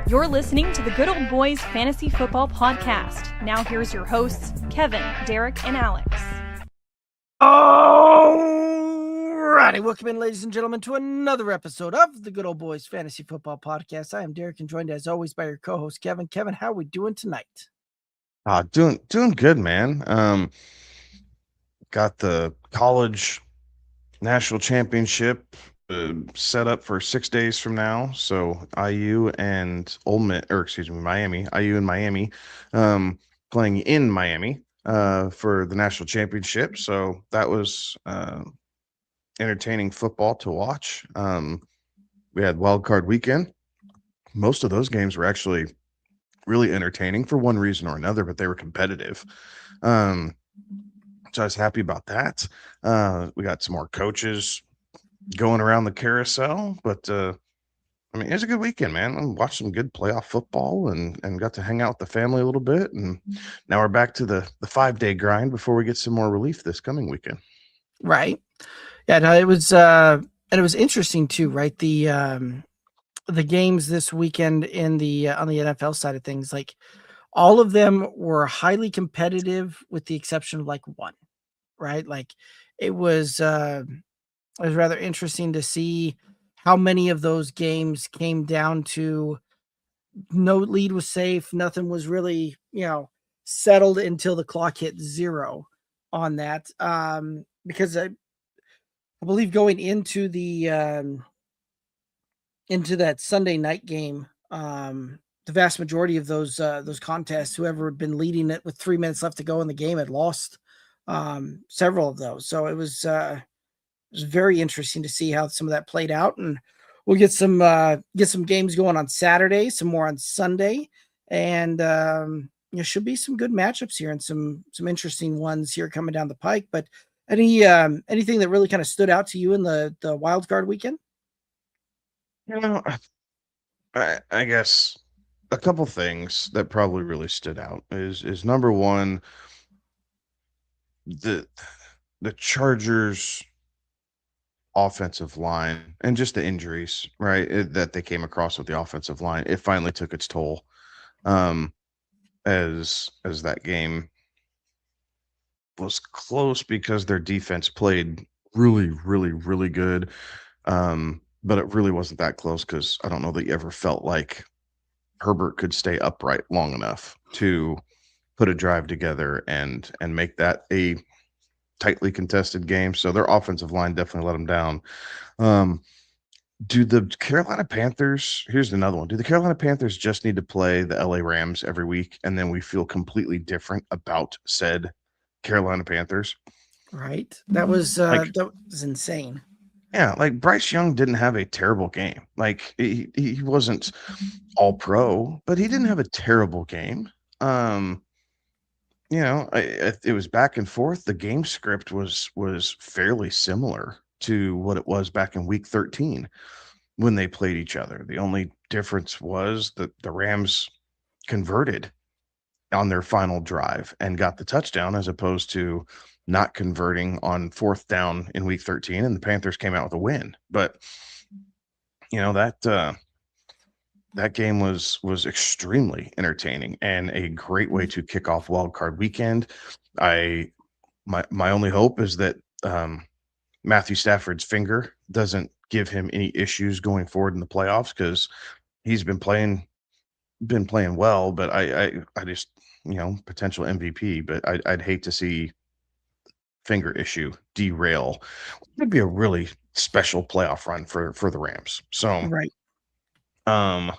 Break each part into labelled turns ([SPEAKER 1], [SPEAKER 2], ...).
[SPEAKER 1] You're listening to the Good Old Boys Fantasy Football Podcast. Now here's your hosts, Kevin, Derek, and Alex.
[SPEAKER 2] Alrighty, welcome in, ladies and gentlemen, to another episode of the Good Old Boys Fantasy Football Podcast. I am Derek, and joined as always by your co-host, Kevin. Kevin, how are we doing tonight?
[SPEAKER 3] Doing good, man. Got the college national championship set up for 6 days from now. So IU and Miami, IU and Miami, playing in Miami for the national championship. So that was entertaining football to watch. We had wild card weekend. Most of those games were actually really entertaining for one reason or another, but they were competitive. So I was happy about that. We got some more coaches going around the carousel, but it was a good weekend, man. I watched some good playoff football and got to hang out with the family a little bit. And now we're back to the 5-day grind before we get some more relief this coming weekend.
[SPEAKER 2] Right. Yeah, no, it was interesting too, right? The games this weekend on the NFL side of things, like all of them were highly competitive with the exception of like one, right? Like it was rather interesting to see how many of those games came down to no lead was safe. Nothing was really, settled until the clock hit zero on that. Because I believe going into that Sunday night game, the vast majority of those contests, whoever had been leading it with 3 minutes left to go in the game had lost several of those. So it was very interesting to see how some of that played out, and we'll get some games going on Saturday, some more on Sunday, and there should be some good matchups here and some interesting ones here coming down the pike. But anything that really kind of stood out to you in the wild card weekend?
[SPEAKER 3] I guess a couple things that probably really stood out is number one, the Chargers offensive line and just the injuries, right, that they came across with the offensive line. It finally took its toll as that game was close because their defense played really, really, really good. But it really wasn't that close because I don't know that you ever felt like Herbert could stay upright long enough to put a drive together and make that a tightly contested game. So their offensive line definitely let them down. Do the Carolina Panthers, here's another one. Do the Carolina Panthers just need to play the LA Rams every week and then we feel completely different about said Carolina Panthers?
[SPEAKER 2] Right. That was insane.
[SPEAKER 3] Yeah, like Bryce Young didn't have a terrible game. Like he wasn't all pro, but he didn't have a terrible game. It was back and forth. The game script was fairly similar to what it was back in week 13 when they played each other. The only difference was that the Rams converted on their final drive and got the touchdown as opposed to not converting on fourth down in week 13, and the Panthers came out with a win. But that game was extremely entertaining and a great way to kick off wild card weekend. My only hope is that Matthew Stafford's finger doesn't give him any issues going forward in the playoffs, because he's been playing well, but I just, potential MVP, but I'd hate to see finger issue derail. It'd be a really special playoff run for the Rams. So
[SPEAKER 2] right.
[SPEAKER 3] I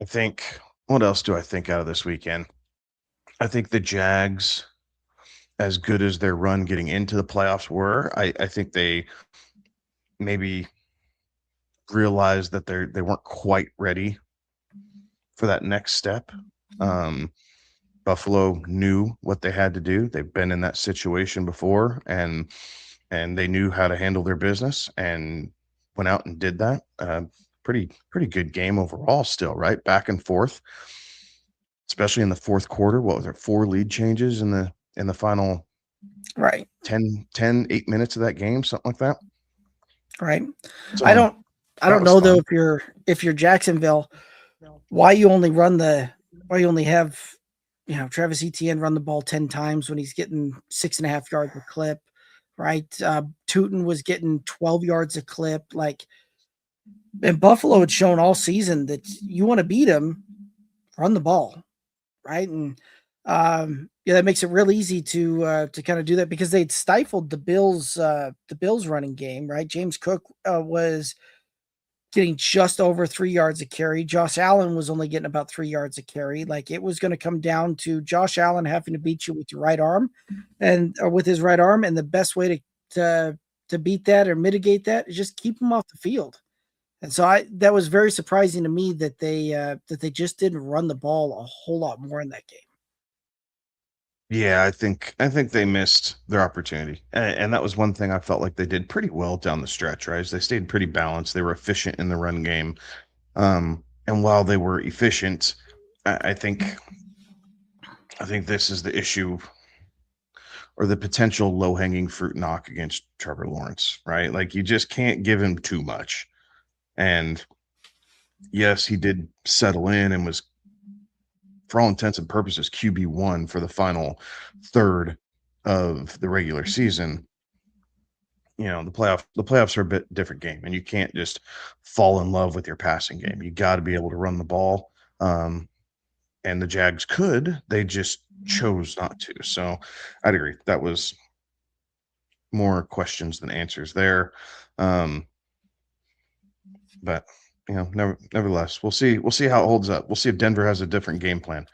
[SPEAKER 3] think, what else do I think out of this weekend? I think the Jags, as good as their run getting into the playoffs were, I think they maybe realized that they weren't quite ready for that next step. Buffalo knew what they had to do. They've been in that situation before, and they knew how to handle their business and went out and did that. Pretty good game overall still, right? Back and forth, especially in the fourth quarter. What was it? 4 lead changes in the final
[SPEAKER 2] right
[SPEAKER 3] 8 minutes of that game, something like that.
[SPEAKER 2] Right.
[SPEAKER 3] So,
[SPEAKER 2] I don't I
[SPEAKER 3] That
[SPEAKER 2] don't
[SPEAKER 3] was
[SPEAKER 2] know though
[SPEAKER 3] fun.
[SPEAKER 2] if you're Jacksonville, why you only have Travis Etienne run the ball 10 times when he's getting 6.5 yards a clip, right? Tootin was getting 12 yards a clip. Like, and Buffalo had shown all season that you want to beat them, run the ball, right? And that makes it real easy to kind of do that because they'd stifled the Bills running game, right? James Cook was getting just over 3 yards a carry. Josh Allen was only getting about 3 yards a carry. Like, it was going to come down to Josh Allen having to beat you with your right arm with his right arm. And the best way to beat that or mitigate that is just keep him off the field. And so that was very surprising to me that they just didn't run the ball a whole lot more in that game.
[SPEAKER 3] Yeah, I think they missed their opportunity, and that was one thing I felt like they did pretty well down the stretch. Right, they stayed pretty balanced. They were efficient in the run game, and while they were efficient, I think this is the issue or the potential low hanging fruit knock against Trevor Lawrence. Right, like you just can't give him too much. And yes, he did settle in and was, for all intents and purposes, QB1 for the final third of the regular season. The playoffs are a bit different game, and you can't just fall in love with your passing game. You got to be able to run the ball. And the Jags could, they just chose not to. So I'd agree. That was more questions than answers there. Um, but nevertheless, we'll see. We'll see how it holds up. We'll see if Denver has a different game plan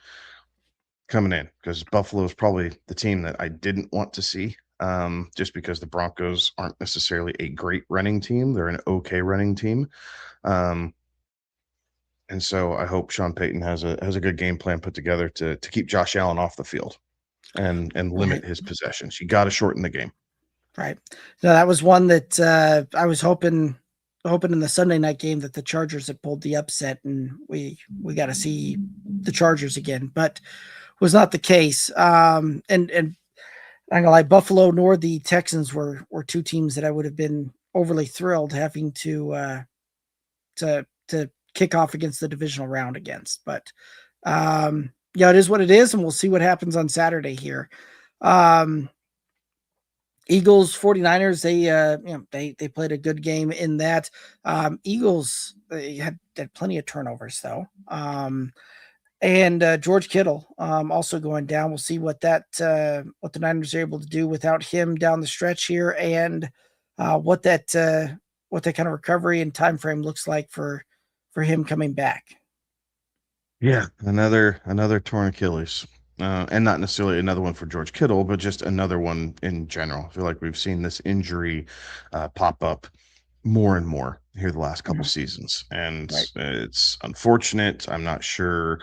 [SPEAKER 3] coming in, because Buffalo is probably the team that I didn't want to see, just because the Broncos aren't necessarily a great running team. They're an okay running team. Um, and so I hope Sean Payton has a good game plan put together to keep Josh Allen off the field and limit
[SPEAKER 2] Right.
[SPEAKER 3] his possessions. You got to shorten the game.
[SPEAKER 2] Right. No, that was one that I was hoping in the Sunday night game that the Chargers had pulled the upset and we got to see the Chargers again, but was not the case. And I'm gonna lie, Buffalo nor the Texans were two teams that I would have been overly thrilled having to kick off against the divisional round against. But it is what it is, and we'll see what happens on Saturday here. Eagles 49ers, they played a good game in that. Eagles they had plenty of turnovers though. And George Kittle also going down. We'll see what the Niners are able to do without him down the stretch here, and what that kind of recovery and time frame looks like for him coming back.
[SPEAKER 3] Yeah, another torn Achilles, and not necessarily another one for George Kittle, but just another one in general. I feel like we've seen this injury pop up more and more here the last couple
[SPEAKER 2] Mhm.
[SPEAKER 3] seasons, and
[SPEAKER 2] Right.
[SPEAKER 3] it's unfortunate. I'm not sure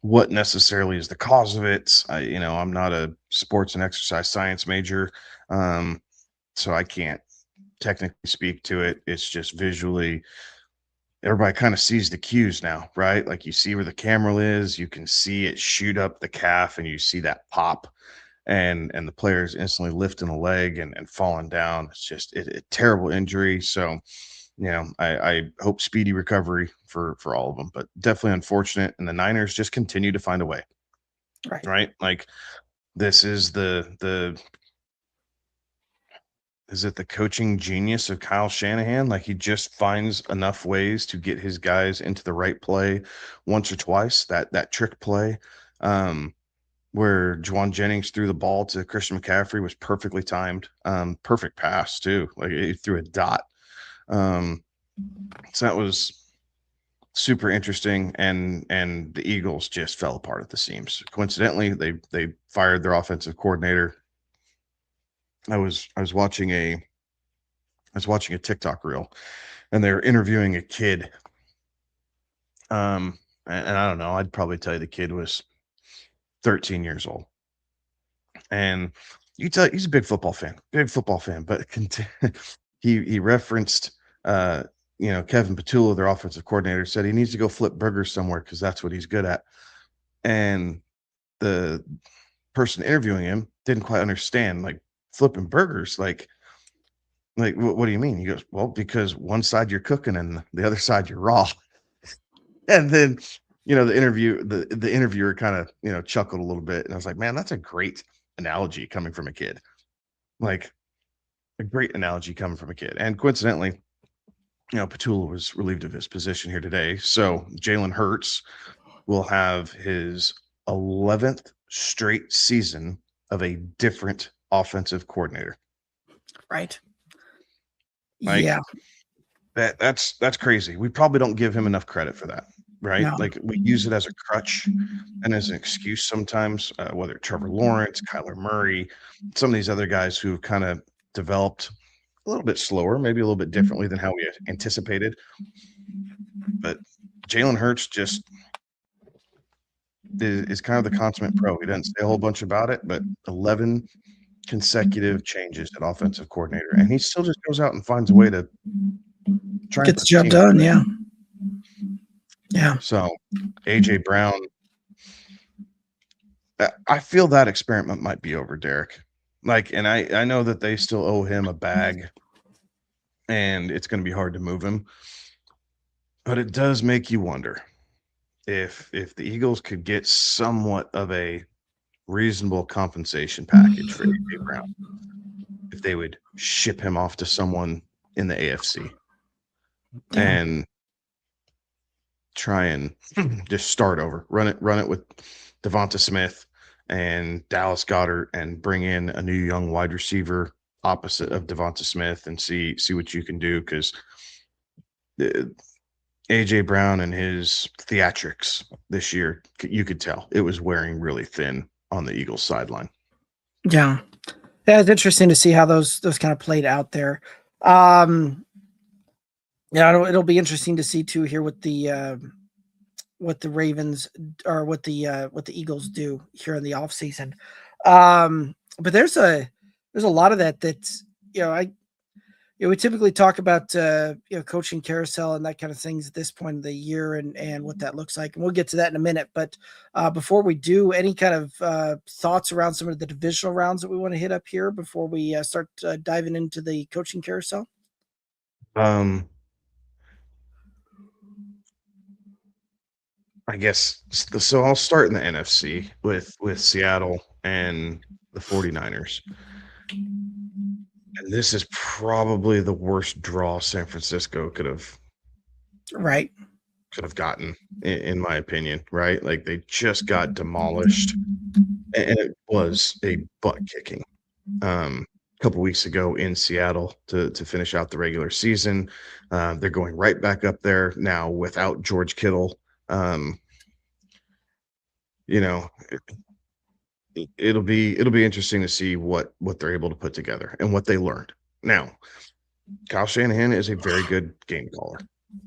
[SPEAKER 3] what necessarily is the cause of it. I'm not a sports and exercise science major, um, so I can't technically speak to it. It's just visually, everybody kind of sees the cues now, right? Like you see where the camera is, you can see it shoot up the calf, and you see that pop, and the players instantly lifting a leg and falling down. It's just a terrible injury. So, I hope speedy recovery for all of them, but definitely unfortunate. And the Niners just continue to find a way,
[SPEAKER 2] Right.
[SPEAKER 3] right? Like this is the is it the coaching genius of Kyle Shanahan? Like he just finds enough ways to get his guys into the right play once or twice. That trick play, um, where Juwan Jennings threw the ball to Christian McCaffrey was perfectly timed. Perfect pass too. Like he threw a dot. Um, so that was super interesting. And the Eagles just fell apart at the seams. Coincidentally, they fired their offensive coordinator. I was watching a TikTok reel, and they're interviewing a kid. And I don't know, I'd probably tell you the kid was 13 years old. And you tell he's a big football fan, but he referenced Kevin Petula, their offensive coordinator, said he needs to go flip burgers somewhere because that's what he's good at. And the person interviewing him didn't quite understand, like, flipping burgers, like Like, what do you mean? He goes, well, because one side you're cooking and the other side you're raw. And then, the interviewer kind of, chuckled a little bit. And I was like, man, that's a great analogy coming from a kid. Like a great analogy coming from a kid. And coincidentally, Petula was relieved of his position here today. So Jalen Hurts will have his 11th straight season of a different offensive coordinator.
[SPEAKER 2] Right.
[SPEAKER 3] Like,
[SPEAKER 2] yeah.
[SPEAKER 3] That's crazy. We probably don't give him enough credit for that, right?
[SPEAKER 2] No.
[SPEAKER 3] Like we use it as a crutch and as an excuse sometimes, whether Trevor Lawrence, Kyler Murray, some of these other guys who kind of developed a little bit slower, maybe a little bit differently than how we had anticipated. But Jalen Hurts just is kind of the consummate pro. He doesn't say a whole bunch about it, but 11 consecutive changes at offensive coordinator, and he still just goes out and finds a way to try
[SPEAKER 2] Get
[SPEAKER 3] and
[SPEAKER 2] the job done. Yeah. Yeah.
[SPEAKER 3] So AJ Brown, I feel that experiment might be over, Derek. Like, and I know that they still owe him a bag, and it's going to be hard to move him. But it does make you wonder if the Eagles could get somewhat of a reasonable compensation package for AJ Brown, if they would ship him off to someone in the AFC and try and just start over, run it with Devonta Smith and Dallas Goedert, and bring in a new young wide receiver opposite of Devonta Smith and see what you can do, because AJ Brown and his theatrics this year, you could tell it was wearing really thin on the Eagles sideline.
[SPEAKER 2] Yeah. Yeah, it's interesting to see how those kind of played out there. It'll be interesting to see too here what the Ravens or what the Eagles do here in the offseason. But there's a lot of that's we typically talk about coaching carousel and that kind of things at this point of the year and what that looks like, and we'll get to that in a minute. But before we do, any kind of thoughts around some of the divisional rounds that we want to hit up here before we start diving into the coaching carousel?
[SPEAKER 3] I guess so. I'll start in the NFC with Seattle and the 49ers. And this is probably the worst draw San Francisco could have gotten, in my opinion, right? Like, they just got demolished, and it was a butt kicking. A couple weeks ago in Seattle to finish out the regular season. They're going right back up there now without George Kittle. It'll be interesting to see what they're able to put together and what they learned. Now, Kyle Shanahan is a very good game caller,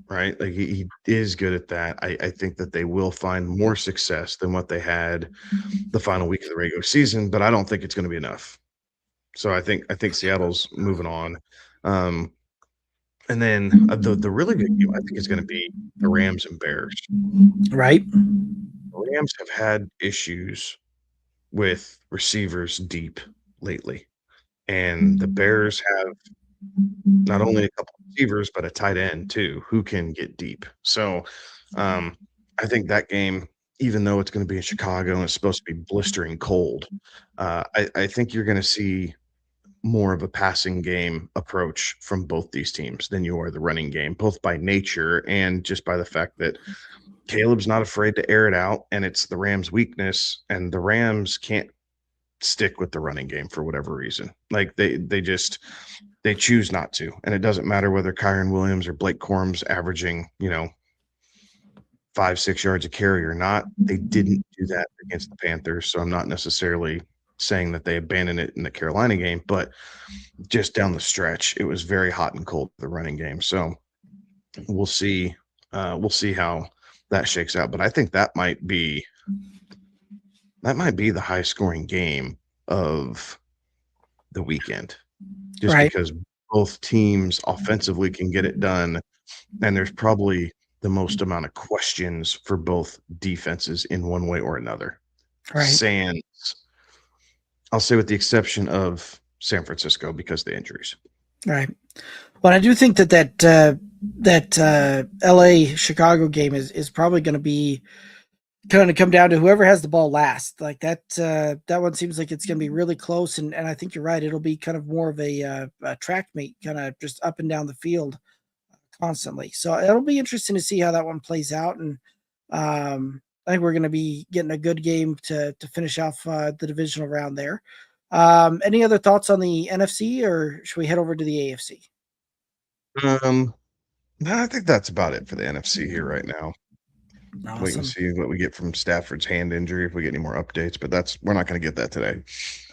[SPEAKER 3] right? Like, he is good at that. I think that they will find more success than what they had the final week of the regular season, but I don't think it's going to be enough. So I think Seattle's moving on. And then the really good game, I think, is going to be the Rams and Bears.
[SPEAKER 2] Right.
[SPEAKER 3] The Rams have had issues with receivers deep lately, and the Bears have not only a couple of receivers but a tight end too who can get deep. So I think that game, even though it's going to be in Chicago and it's supposed to be blistering cold, I think you're going to see more of a passing game approach from both these teams than you are the running game, both by nature and just by the fact that Caleb's not afraid to air it out, and it's the Rams' weakness, and the Rams can't stick with the running game for whatever reason. Like, they choose not to, and it doesn't matter whether Kyron Williams or Blake Corum's averaging 5-6 yards a carry or not. They didn't do that against the Panthers, so I'm not necessarily saying that they abandoned it in the Carolina game, but just down the stretch, it was very hot and cold, the running game. So we'll see how that shakes out. But I think that might be the high scoring game of the weekend, just because both teams offensively can get it done, and there's probably the most amount of questions for both defenses in one way or another. I'll say, with the exception of San Francisco because of the injuries.
[SPEAKER 2] Right. But I do think that LA Chicago game is probably going to be kind of come down to whoever has the ball last. Like that one seems like it's going to be really close, and I think you're right. It'll be kind of more of a track meet, kind of just up and down the field constantly. So it'll be interesting to see how that one plays out, and I think we're going to be getting a good game to finish off the divisional round there. Any other thoughts on the NFC, or should we head over to the AFC?
[SPEAKER 3] No, I think that's about it for the NFC here right now. Wait and
[SPEAKER 2] Awesome.
[SPEAKER 3] see what we get from Stafford's hand injury if we get any more updates, but we're not going to get that today.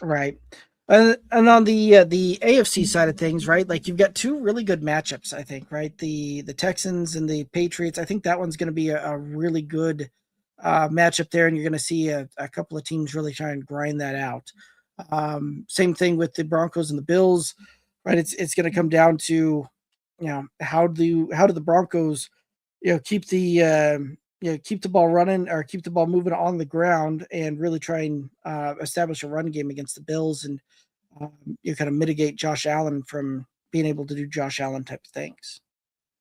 [SPEAKER 2] Right. And on the AFC side of things, right? Like you've got two really good matchups, I think, right? The Texans and the Patriots. I think that one's going to be a really good matchup there, and you're going to see a couple of teams really try and grind that out. Same thing with the Broncos and the Bills, right? It's going to come down to, how do the Broncos, keep the keep the ball running or keep the ball moving on the ground and really try and establish a run game against the Bills, and you kind of mitigate Josh Allen from being able to do Josh Allen type of things.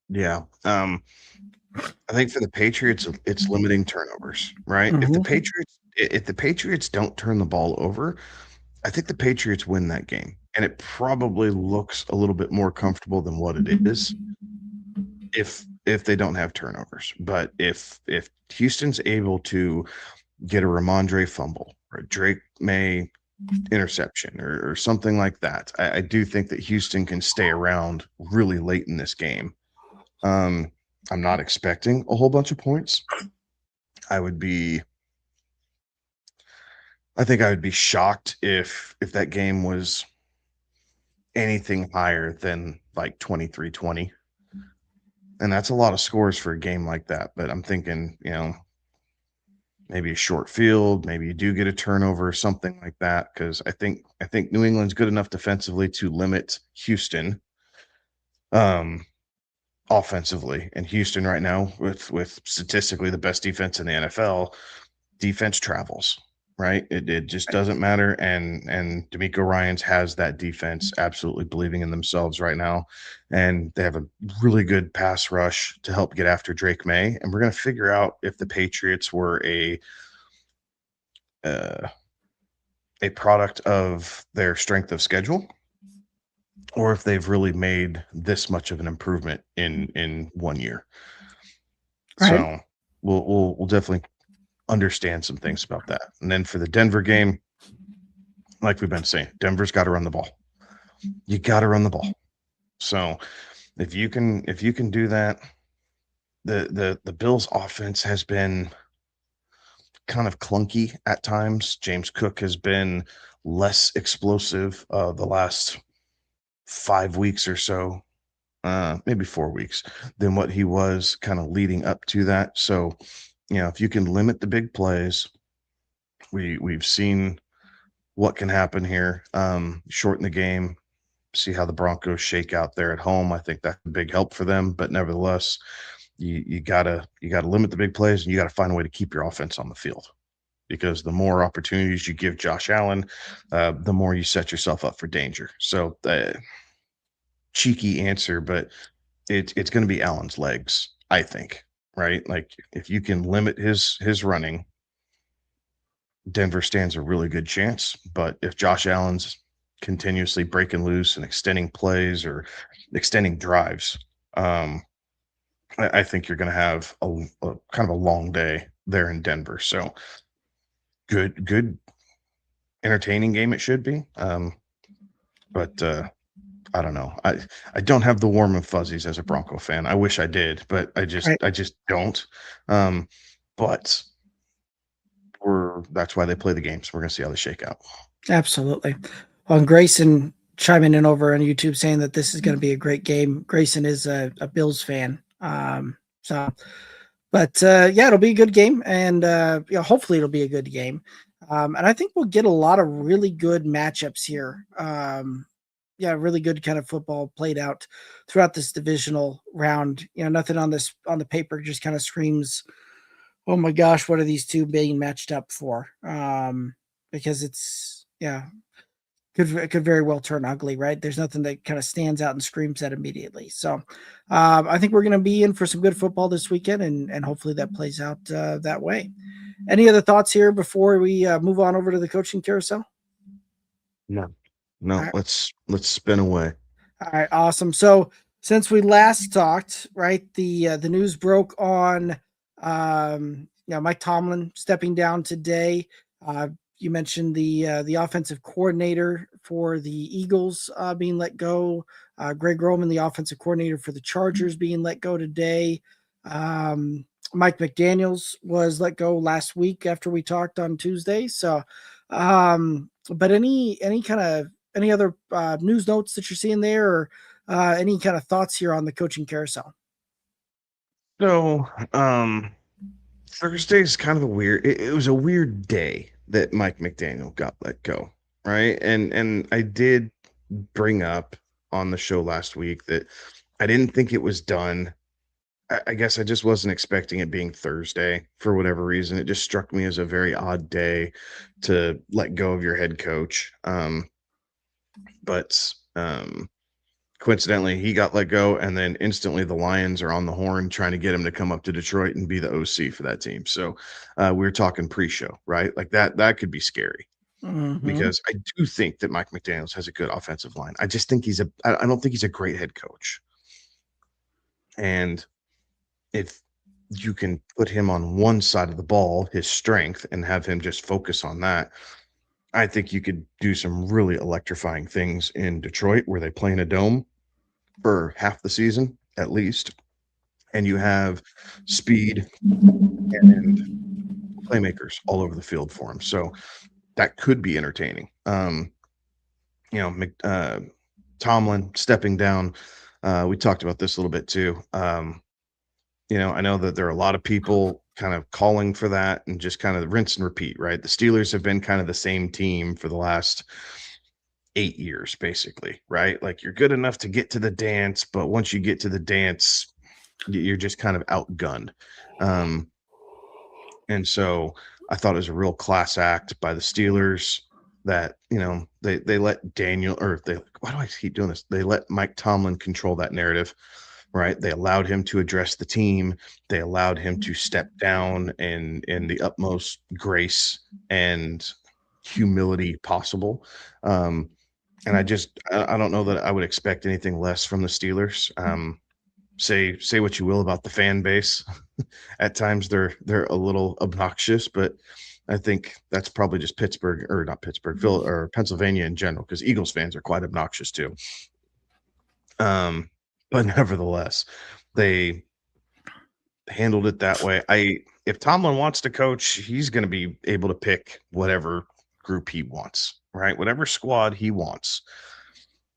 [SPEAKER 3] Yeah. I think for the Patriots, it's limiting turnovers, right?
[SPEAKER 2] Mm-hmm.
[SPEAKER 3] If the Patriots don't turn the ball over, I think the Patriots win that game. And it probably looks a little bit more comfortable than what it is if they don't have turnovers. But if Houston's able to get a Ramondre fumble or a Drake May interception or something like that, I do think that Houston can stay around really late in this game. I'm not expecting a whole bunch of points. I think I would be shocked if that game was anything higher than like 23-20. And that's a lot of scores for a game like that. But I'm thinking, maybe a short field, maybe you do get a turnover or something like that. Because I think New England's good enough defensively to limit Houston offensively. And Houston right now, with statistically the best defense in the NFL, defense travels. Right, it just doesn't matter, and D'Amico Ryans has that defense absolutely believing in themselves right now, and they have a really good pass rush to help get after Drake May, and we're going to figure out if the Patriots were a product of their strength of schedule, or if they've really made this much of an improvement in 1 year.
[SPEAKER 2] Right.
[SPEAKER 3] So we'll definitely understand some things about that. And then for the Denver game, like we've been saying, Denver's got to run the ball. You got to run the ball. So if you can do that, the Bills offense has been kind of clunky at times. James Cook has been less explosive the last 5 weeks or so, maybe 4 weeks, than what he was kind of leading up to that. So, if you can limit the big plays, we've seen what can happen here. Shorten the game, see how the Broncos shake out there at home. I think that's a big help for them. But nevertheless, you gotta limit the big plays, and you gotta find a way to keep your offense on the field, because the more opportunities you give Josh Allen, the more you set yourself up for danger. So, cheeky answer, but it's going to be Allen's legs, I think. Right, like if you can limit his running, Denver stands a really good chance. But if Josh Allen's continuously breaking loose and extending plays or extending drives, I think you're going to have a kind of a long day there in Denver. So good, entertaining game it should be. But I don't know. I don't have the warm and fuzzies as a Bronco fan. I wish I did, but I
[SPEAKER 2] Right.
[SPEAKER 3] just don't. But that's why they play the games. We're gonna see how they shake out.
[SPEAKER 2] Absolutely. Well, Grayson chiming in over on YouTube saying that this is going to be a great game. Grayson is a Bills fan. But yeah, it'll be a good game, and hopefully it'll be a good game. And I think we'll get a lot of really good matchups here. Really good kind of football played out throughout this divisional round. Nothing on the paper just kind of screams, "Oh my gosh, what are these two being matched up for?" Because it's could very well turn ugly, right? There's nothing that kind of stands out and screams that immediately. So I think we're going to be in for some good football this weekend, and hopefully that plays out that way. Any other thoughts here before we move on over to the coaching carousel?
[SPEAKER 3] No,
[SPEAKER 2] All right.
[SPEAKER 3] let's spin away.
[SPEAKER 2] All right, awesome. So since we last talked, right, the news broke on Mike Tomlin stepping down today. You mentioned the offensive coordinator for the Eagles being let go. Greg Roman, the offensive coordinator for the Chargers, being let go today. Mike McDaniels was let go last week after we talked on Tuesday. So, but any other news notes that you're seeing there, or any kind of thoughts here on the coaching carousel?
[SPEAKER 3] So, Thursday is kind of a weird. It was a weird day that Mike McDaniel got let go, right? And I did bring up on the show last week that I didn't think it was done. I guess I just wasn't expecting it being Thursday for whatever reason. It just struck me as a very odd day to let go of your head coach. But coincidentally, he got let go, and then instantly the Lions are on the horn trying to get him to come up to Detroit and be the OC for that team. So we were talking pre-show, right? Like that could be scary.
[SPEAKER 2] Mm-hmm.
[SPEAKER 3] Because I do think that Mike McDaniels has a good offensive line. I just think I don't think he's a great head coach. And if you can put him on one side of the ball, his strength, and have him just focus on that, I think you could do some really electrifying things in Detroit, where they play in a dome for half the season at least, and you have speed and playmakers all over the field for him. So that could be entertaining. Tomlin stepping down. We talked about this a little bit too. I know that there are a lot of people kind of calling for that and just kind of rinse and repeat, right? The Steelers have been kind of the same team for the last 8 years, basically, right? Like, you're good enough to get to the dance, but once you get to the dance, you're just kind of outgunned. And so I thought it was a real class act by the Steelers that, they let why do I keep doing this? They let Mike Tomlin control that narrative, right? They allowed him to address the team. They allowed him to step down in the utmost grace and humility possible. And I don't know that I would expect anything less from the Steelers. Say what you will about the fan base. At times they're a little obnoxious, but I think that's probably just Pittsburgh, or not Pittsburgh, Phil, or Pennsylvania in general, because Eagles fans are quite obnoxious too. But nevertheless, they handled it that way. If Tomlin wants to coach, he's going to be able to pick whatever group he wants, right? Whatever squad he wants.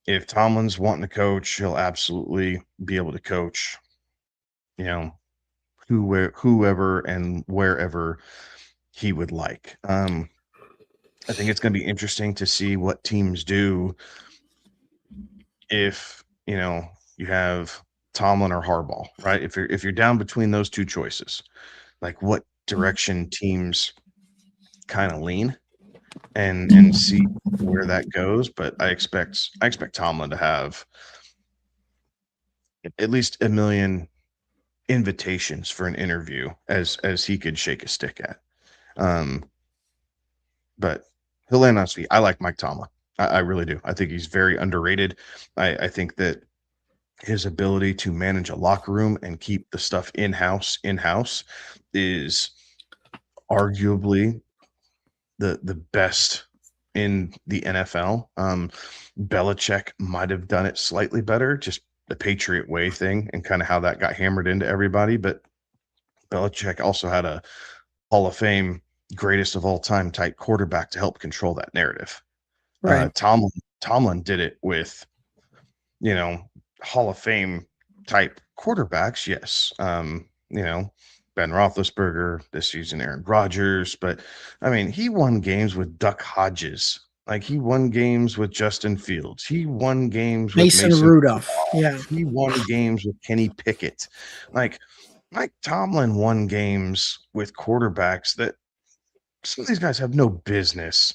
[SPEAKER 3] If Tomlin's wanting to coach, he'll absolutely be able to coach, whoever and wherever he would like. I think it's going to be interesting to see what teams do if, you have Tomlin or Harbaugh, right? If you're down between those two choices, like what direction teams kind of lean and see where that goes. But I expect Tomlin to have at least 1 million invitations for an interview as he could shake a stick at. But he'll land on his feet. I like Mike Tomlin. I really do. I think he's very underrated. I think that his ability to manage a locker room and keep the stuff in-house is arguably the best in the NFL. Belichick might have done it slightly better, just the Patriot way thing and kind of how that got hammered into everybody. But Belichick also had a Hall of Fame greatest of all time type quarterback to help control that narrative.
[SPEAKER 2] Right.
[SPEAKER 3] Tomlin did it with, Hall of Fame type quarterbacks. Yes. Ben Roethlisberger, this season Aaron Rodgers, but I mean, he won games with Duck Hodges. Like, he won games with Justin Fields. He won games with
[SPEAKER 2] Mason Rudolph. Yeah.
[SPEAKER 3] He won games with Kenny Pickett. Like, Mike Tomlin won games with quarterbacks that some of these guys have no business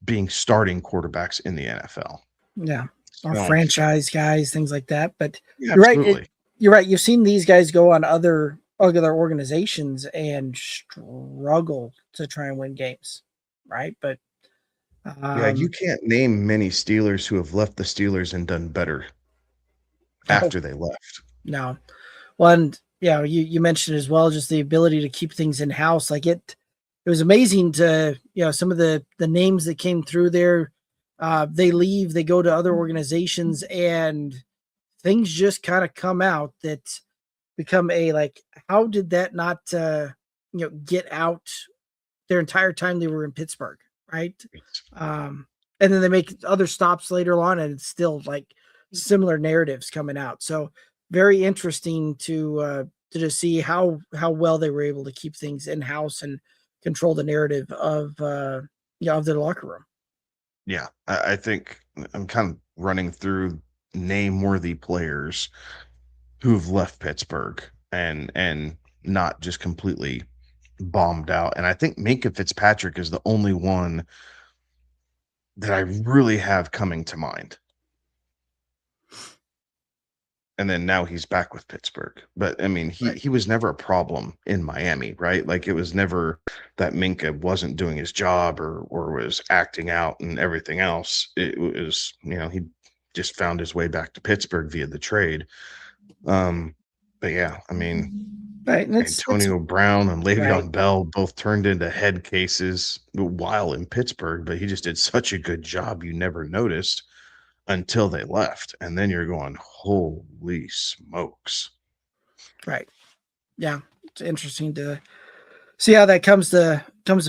[SPEAKER 3] being starting quarterbacks in the NFL.
[SPEAKER 2] Yeah. Or
[SPEAKER 3] So,
[SPEAKER 2] franchise guys, things like that. But
[SPEAKER 3] yeah,
[SPEAKER 2] you're right.
[SPEAKER 3] absolutely.
[SPEAKER 2] You're right. You've seen these guys go on other organizations and struggle to try and win games, right? But
[SPEAKER 3] Yeah, you can't name many Steelers who have left the Steelers and done better after they left.
[SPEAKER 2] no. Well, and yeah, you mentioned as well just the ability to keep things in house. Like it was amazing to some of the names that came through there. They leave, they go to other organizations, and things just kind of come out that become a like, how did that not get out their entire time they were in Pittsburgh, right? And then they make other stops later on, and it's still like similar narratives coming out. So very interesting to just see how well they were able to keep things in house and control the narrative of of their locker room.
[SPEAKER 3] Yeah, I think I'm kind of running through name-worthy players who've left Pittsburgh and not just completely bombed out. And I think Minkah Fitzpatrick is the only one that I really have coming to mind. And then now he's back with Pittsburgh. But I mean, he was never a problem in Miami, right? Like it was never that Minkah wasn't doing his job or was acting out and everything else. It was, he just found his way back to Pittsburgh via the trade. But yeah, I mean,
[SPEAKER 2] right, and
[SPEAKER 3] Antonio Brown and Le'Veon
[SPEAKER 2] right.
[SPEAKER 3] Bell both turned into head cases while in Pittsburgh, but he just did such a good job you never noticed until they left. And then you're going, holy smokes.
[SPEAKER 2] Right. Yeah. It's interesting to see how that comes to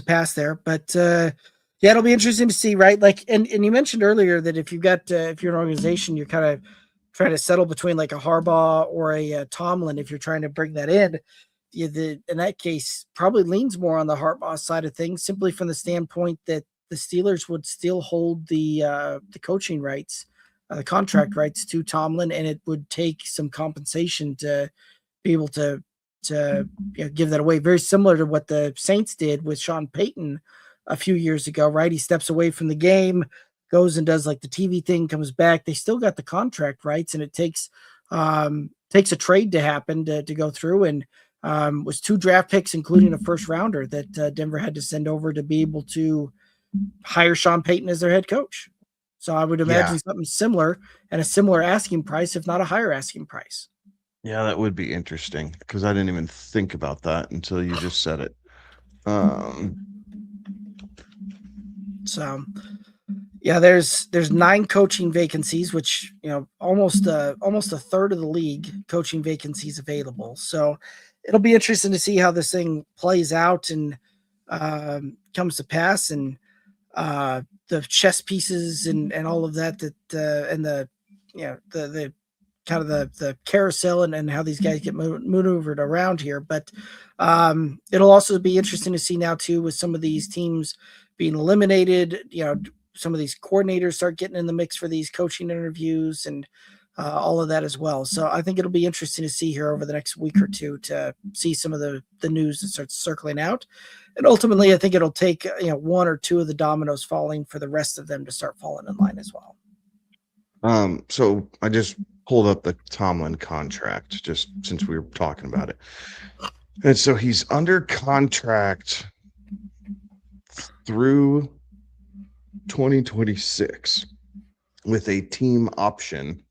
[SPEAKER 2] pass there. But yeah, it'll be interesting to see, right? Like, and you mentioned earlier that if you've got if you're an organization, you're kind of trying to settle between like a Harbaugh or a Tomlin. If you're trying to bring that in, in that case, probably leans more on the Harbaugh side of things, simply from the standpoint that the Steelers would still hold the coaching rights, the contract rights to Tomlin, and it would take some compensation to be able to give that away. Very similar to what the Saints did with Sean Payton a few years ago, right? He steps away from the game, goes and does like the TV thing, comes back. They still got the contract rights, and it takes a trade to happen to go through. And was 2 draft picks, including a first rounder that Denver had to send over to be able to hire Sean Payton as their head coach. So I would imagine something similar and a similar asking price, if not a higher asking price.
[SPEAKER 3] Yeah, that would be interesting because I didn't even think about that until you just said it.
[SPEAKER 2] So yeah, there's 9 coaching vacancies, which almost a third of the league coaching vacancies available. So it'll be interesting to see how this thing plays out and comes to pass, and the chess pieces and all of that and the the kind of the carousel and how these guys get maneuvered around here. But it'll also be interesting to see now too, with some of these teams being eliminated, some of these coordinators start getting in the mix for these coaching interviews and all of that as well. So I think it'll be interesting to see here over the next week or two to see some of the news that starts circling out. And ultimately, I think it'll take 1 or 2 of the dominoes falling for the rest of them to start falling in line as well.
[SPEAKER 3] So I just pulled up the Tomlin contract just since we were talking about it. And so he's under contract through 2026 with a team option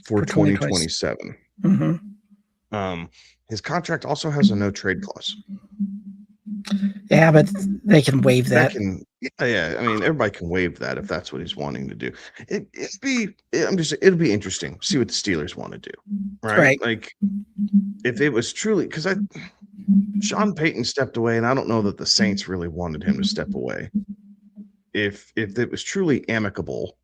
[SPEAKER 3] for 2027.
[SPEAKER 2] Mm-hmm.
[SPEAKER 3] His contract also has a no trade clause.
[SPEAKER 2] Yeah, but they can waive that.
[SPEAKER 3] Yeah. I mean, everybody can waive that if that's what he's wanting to do. It'll be interesting. See what the Steelers want to do, right? Like, if it was truly, because Sean Payton stepped away, and I don't know that the Saints really wanted him to step away. If it was truly amicable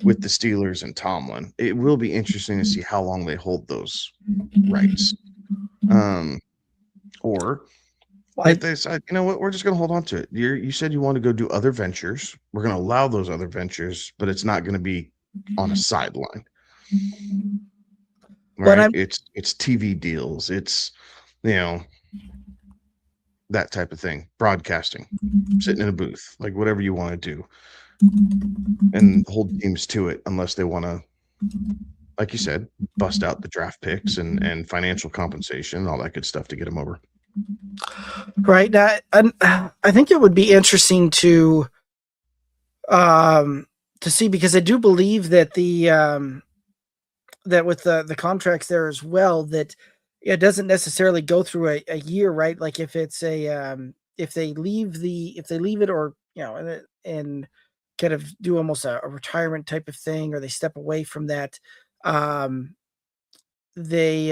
[SPEAKER 3] with the Steelers and Tomlin, it will be interesting to see how long they hold those rights. Or if they decide, you know what, we're just going to hold on to it. You said you want to go do other ventures. We're going to allow those other ventures, but it's not going to be on a sideline. Right? It's TV deals. It's, that type of thing. Broadcasting, sitting in a booth, like whatever you want to do. and hold teams to it unless they want to, like you said, bust out the draft picks and financial compensation, all that good stuff to get them over.
[SPEAKER 2] Right. I think it would be interesting to see, because I do believe that that with the contracts there as well, that it doesn't necessarily go through a year, right? Like if it's if they leave it, or and kind of do almost a retirement type of thing, or they step away from that, they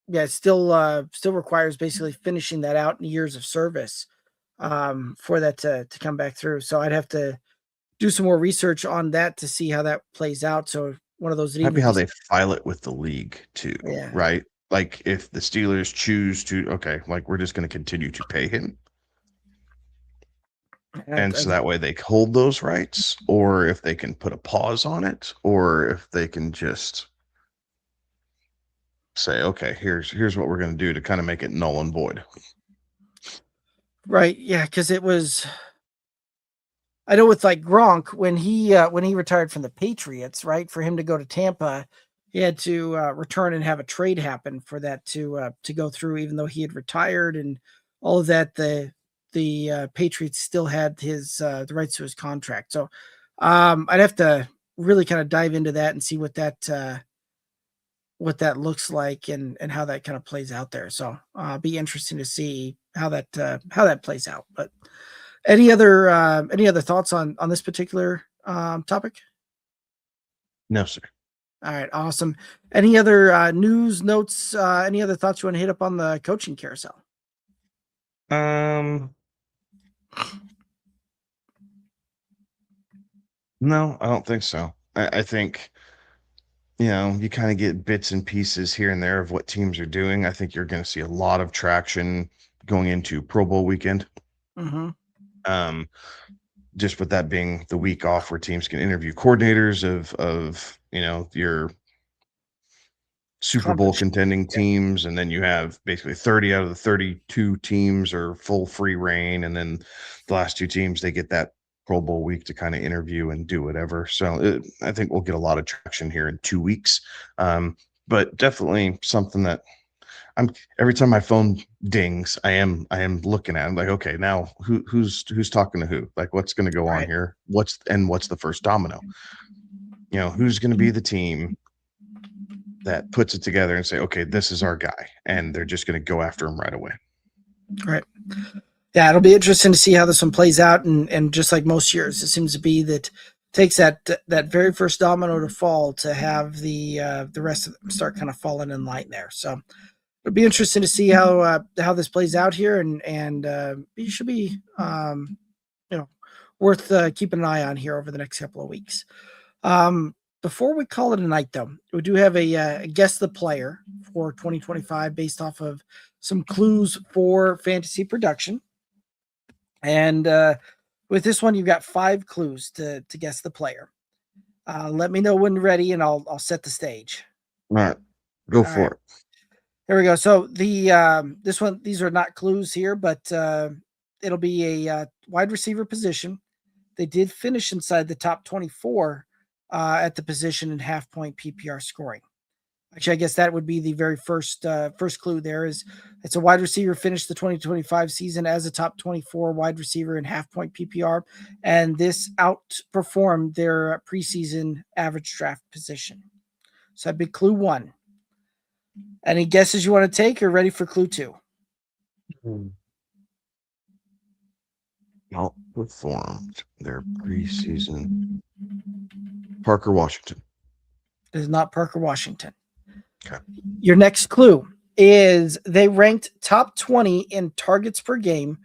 [SPEAKER 2] yeah, it still requires basically finishing that out in years of service for that to come back through. So I'd have to do some more research on that to see how that plays out. So one of those that
[SPEAKER 3] Might be
[SPEAKER 2] even
[SPEAKER 3] how they file it with the league too,
[SPEAKER 2] yeah.
[SPEAKER 3] right? Like if the Steelers choose to, okay, like we're just going to continue to pay him, and so that way they hold those rights, or if they can put a pause on it, or if they can just say, okay, here's what we're going to do to kind of make it null and void.
[SPEAKER 2] Right. Yeah, because it was, I know with like Gronk, when he retired from the Patriots, right, for him to go to Tampa, he had to return and have a trade happen for that to go through, even though he had retired and all of that. The Patriots still had his the rights to his contract. So I'd have to really kind of dive into that and see what that looks like, and how that kind of plays out there. So be interesting to see how that plays out. But any other thoughts on this particular topic?
[SPEAKER 3] No, sir.
[SPEAKER 2] All right, awesome. Any other news notes? Any other thoughts you want to hit up on the coaching carousel?
[SPEAKER 3] No, I don't think so. I think, you kind of get bits and pieces here and there of what teams are doing. I think you're going to see a lot of traction going into Pro Bowl weekend.
[SPEAKER 2] Mm-hmm.
[SPEAKER 3] Just with that being the week off where teams can interview coordinators of your Super Bowl contending teams, and then you have basically 30 out of the 32 teams are full free reign, and then the last two teams, they get that Pro Bowl week to kind of interview and do whatever. So I think we'll get a lot of traction here in 2 weeks, but definitely something that every time my phone dings, I am looking at it. I'm like, okay, now who's talking to who? Like, what's going to go on here? What's the first domino? Who's going to be the team that puts it together and say, okay, this is our guy, and they're just going to go after him right away.
[SPEAKER 2] Right. Yeah, it'll be interesting to see how this one plays out, and just like most years, it seems to be that takes that very first domino to fall to have the rest of them start kind of falling in line there. So it'll be interesting to see how this plays out here, and it should be worth keeping an eye on here over the next couple of weeks. Before we call it a night, though, we do have a guess the player for 2025 based off of some clues for fantasy production. And with this one, you've got 5 clues to guess the player. Let me know when you're ready, and I'll set the stage.
[SPEAKER 3] All right, go for it.
[SPEAKER 2] Here we go. So these are not clues here, but it'll be a wide receiver position. They did finish inside the top 24 at the position in half-point PPR scoring. Actually, I guess that would be the very first clue there. Is it's a wide receiver finished the 2025 season as a top 24 wide receiver in half-point PPR, and this outperformed their preseason average draft position. So that'd be clue 1. Any guesses you want to take, or ready for clue 2?
[SPEAKER 3] Outperformed their preseason. Parker Washington.
[SPEAKER 2] It is not Parker Washington.
[SPEAKER 3] Okay.
[SPEAKER 2] Your next clue is they ranked top 20 in targets per game,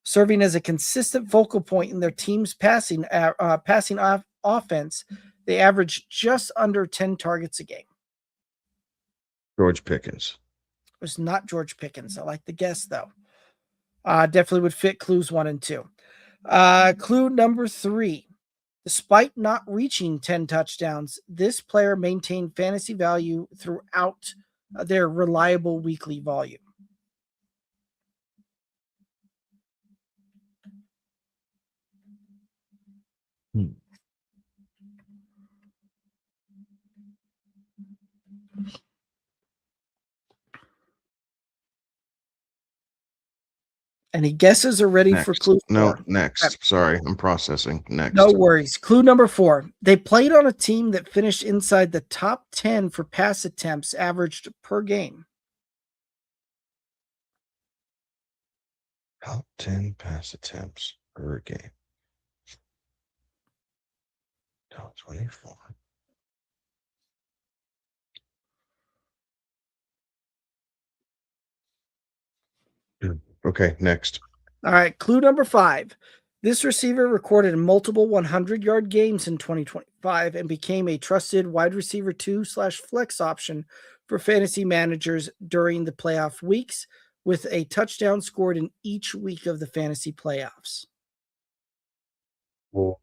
[SPEAKER 2] serving as a consistent focal point in their team's passing offense. They averaged just under 10 targets a game.
[SPEAKER 3] George Pickens.
[SPEAKER 2] It was not George Pickens. I like the guess, though. Definitely would fit clues 1 and 2. Clue number 3. Despite not reaching 10 touchdowns, this player maintained fantasy value throughout their reliable weekly volume. Any guesses are ready
[SPEAKER 3] Next.
[SPEAKER 2] for clue 4?
[SPEAKER 3] No, next. Okay. Sorry, I'm processing. Next.
[SPEAKER 2] No worries. Clue number 4. They played on a team that finished inside the top 10 for pass attempts averaged per game.
[SPEAKER 3] Top 10 pass attempts per game. Top 24. Okay, next.
[SPEAKER 2] All right, clue number 5. This receiver recorded multiple 100-yard games in 2025 and became a trusted wide receiver 2/flex option for fantasy managers during the playoff weeks, with a touchdown scored in each week of the fantasy playoffs.
[SPEAKER 3] Well,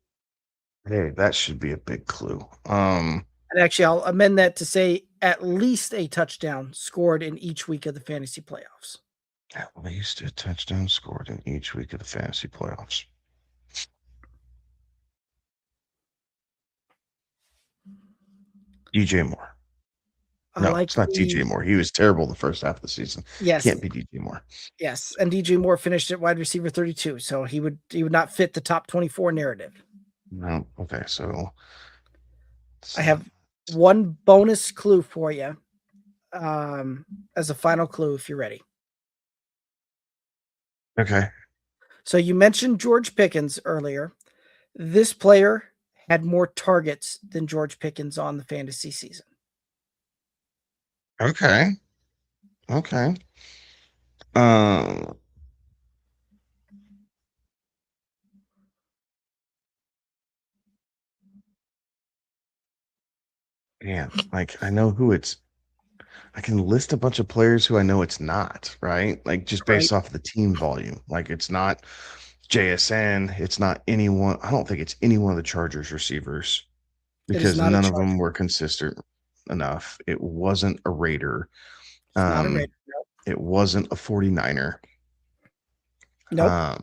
[SPEAKER 3] hey, that should be a big clue.
[SPEAKER 2] And actually, I'll amend that to say at least a touchdown scored in each week of the fantasy playoffs.
[SPEAKER 3] At least a touchdown scored in each week of the fantasy playoffs. DJ Moore. No, it's not DJ Moore. He was terrible the first half of the season.
[SPEAKER 2] Yes.
[SPEAKER 3] Can't be DJ Moore.
[SPEAKER 2] Yes, and DJ Moore finished at wide receiver 32, so he would not fit the top 24 narrative.
[SPEAKER 3] No. Okay, so
[SPEAKER 2] I have one bonus clue for you as a final clue if you're ready.
[SPEAKER 3] Okay.
[SPEAKER 2] So you mentioned George Pickens earlier. This player had more targets than George Pickens on the fantasy season.
[SPEAKER 3] Okay. Yeah, like I know who it's. I can list a bunch of players who I know it's not, right? Like just based off the team volume. Like it's not JSN. It's not anyone. I don't think it's any one of the Chargers receivers because none of them were consistent enough. It wasn't a Raider.
[SPEAKER 2] Not a Raider.
[SPEAKER 3] Nope. It wasn't a 49er.
[SPEAKER 2] Nope.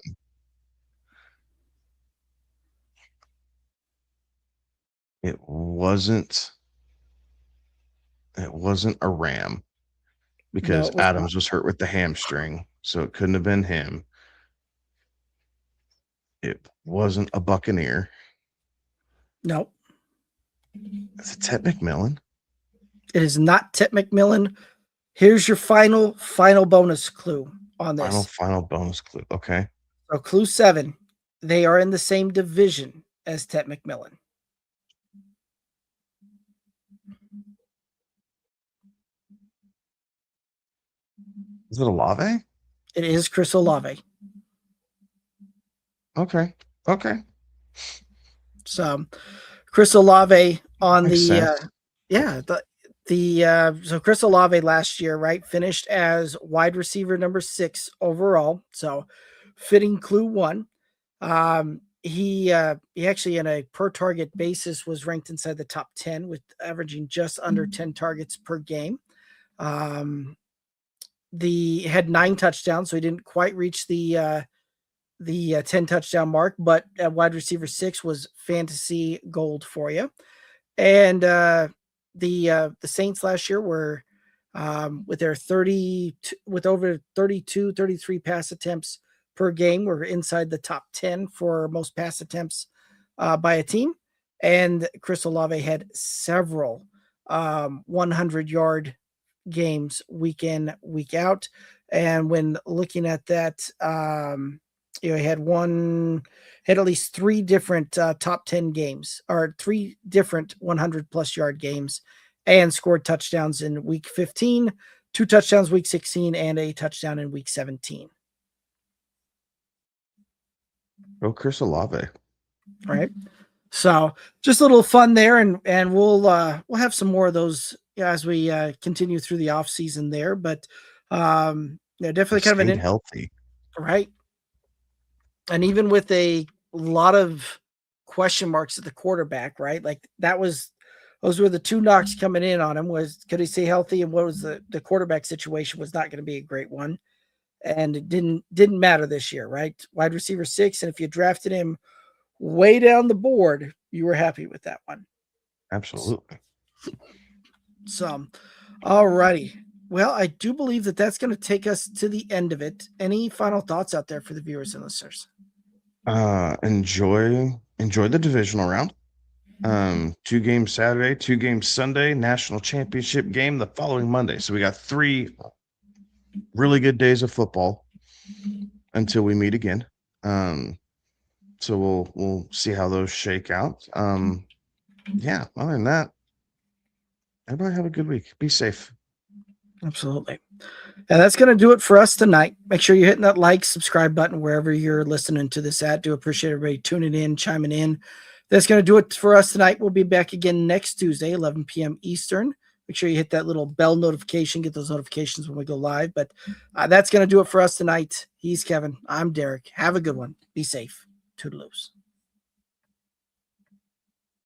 [SPEAKER 3] It wasn't a Ram because Adams was hurt with the hamstring, so it couldn't have been him. It wasn't a Buccaneer.
[SPEAKER 2] Nope.
[SPEAKER 3] Is it Ted McMillan?
[SPEAKER 2] It is not Ted McMillan. Here's your final bonus clue on this.
[SPEAKER 3] Final bonus clue. Okay.
[SPEAKER 2] So clue 7. They are in the same division as Ted McMillan.
[SPEAKER 3] Is it Olave?
[SPEAKER 2] It is Chris Olave.
[SPEAKER 3] Okay.
[SPEAKER 2] So Chris Olave on
[SPEAKER 3] Makes sense.
[SPEAKER 2] So Chris Olave last year, right, finished as wide receiver number 6 overall. So fitting clue 1. He actually in a per target basis was ranked inside the top 10 with averaging just under 10 targets per game. Had 9 touchdowns, so he didn't quite reach the 10 touchdown mark, but at wide receiver 6 was fantasy gold for you. And the Saints last year were with their 33 pass attempts per game were inside the top 10 for most pass attempts by a team. And Chris Olave had several 100-yard games week in, week out. And when looking at that, he had at least 3 different top 10 games, or 3 different 100+ yard games, and scored touchdowns in week 15, 2 touchdowns week 16, and a touchdown in week 17.
[SPEAKER 3] Oh, Chris Olave.
[SPEAKER 2] Right. So just a little fun there, and we'll have some more of those as we continue through the off season there. But definitely kind of an
[SPEAKER 3] healthy,
[SPEAKER 2] right? And even with a lot of question marks at the quarterback, right? Like those were the 2 knocks coming in on him: was could he stay healthy, and what was the quarterback situation was not going to be a great one. And it didn't matter this year, right? Wide receiver 6, and if you drafted him way down the board, you were happy with that one.
[SPEAKER 3] Absolutely.
[SPEAKER 2] So, all righty. Well, I do believe that that's going to take us to the end of it. Any final thoughts out there for the viewers and listeners?
[SPEAKER 3] Enjoy the divisional round. 2 games Saturday, 2 games Sunday, national championship game the following Monday. So we got 3 really good days of football until we meet again. So we'll see how those shake out. Yeah, other than that, everybody have a good week. Be safe.
[SPEAKER 2] Absolutely. And that's going to do it for us tonight. Make sure you're hitting that like, subscribe button wherever you're listening to this at. Do appreciate everybody tuning in, chiming in. That's going to do it for us tonight. We'll be back again next Tuesday, 11 p.m. Eastern. Make sure you hit that little bell notification, get those notifications when we go live. But that's going to do it for us tonight. He's Kevin. I'm Derek. Have a good one. Be safe. Toodaloos.